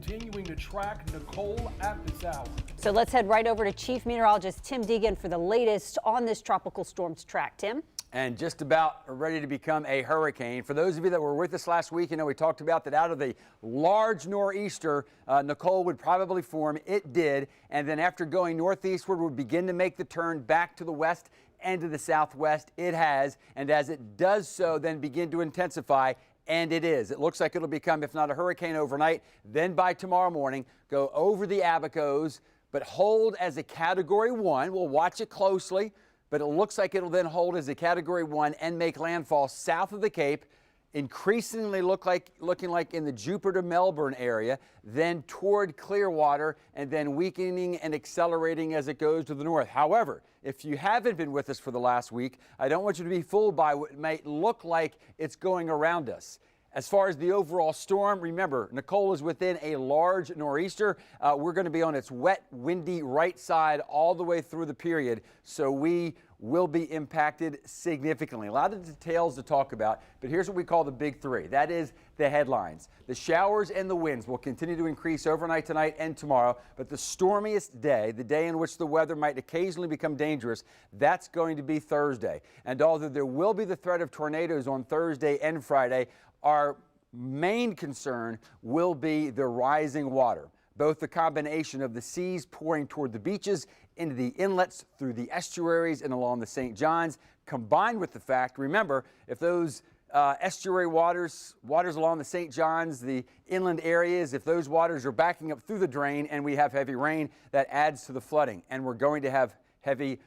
Continuing to track Nicole at this hour. So let's head right over to Chief Meteorologist Tim Deegan for the latest on this tropical storm's track. Tim? And just about ready to become a hurricane. For those of you that were with us last week, you know, we talked about that out of the large nor'easter, Nicole would probably form. It did. And then after going northeastward, would begin to make the turn back to the west and to the southwest. It has. And as it does so, then begin to intensify. And it is. It looks like it'll become, if not a hurricane overnight, then by tomorrow morning, go over the Abacos, but hold as a Category 1. We'll watch it closely. But it looks like it'll then hold as a Category 1 and make landfall south of the Cape, increasingly looking like in the Jupiter-Melbourne area, then toward Clearwater, and then weakening and accelerating as it goes to the north. However, if you haven't been with us for the last week, I don't want you to be fooled by what might look like it's going around us. As far as the overall storm, remember, Nicole is within a large nor'easter. We're going to be on its wet, windy right side all the way through the period, so we will be impacted significantly. A lot of details to talk about, but here's what we call the big three. That is the headlines. The showers and the winds will continue to increase overnight tonight and tomorrow, but the stormiest day, the day in which the weather might occasionally become dangerous, that's going to be Thursday. And although there will be the threat of tornadoes on Thursday and Friday, our main concern will be the rising water. Both the combination of the seas pouring toward the beaches, into the inlets, through the estuaries, and along the St. Johns, combined with the fact, remember, if those estuary waters along the St. Johns, the inland areas, if those waters are backing up through the drain and we have heavy rain, that adds to the flooding. And we're going to have heavy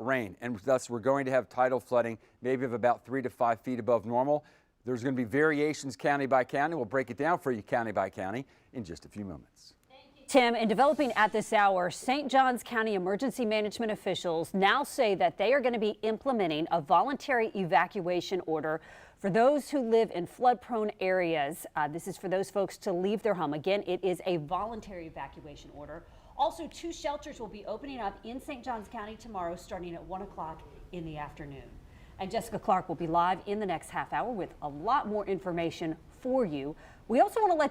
rain, and thus we're going to have tidal flooding, maybe of about 3 to 5 feet above normal. There's going to be variations county by county. We'll break it down for you county by county in just a few moments. Tim, in developing at this hour, St. Johns County emergency management officials now say that they are going to be implementing a voluntary evacuation order for those who live in flood-prone areas. This is for those folks to leave their home. Again, it is a voluntary evacuation order. Also, 2 shelters will be opening up in St. Johns County tomorrow, starting at 1 o'clock in the afternoon. And Jessica Clark will be live in the next half hour with a lot more information for you. We also want to let you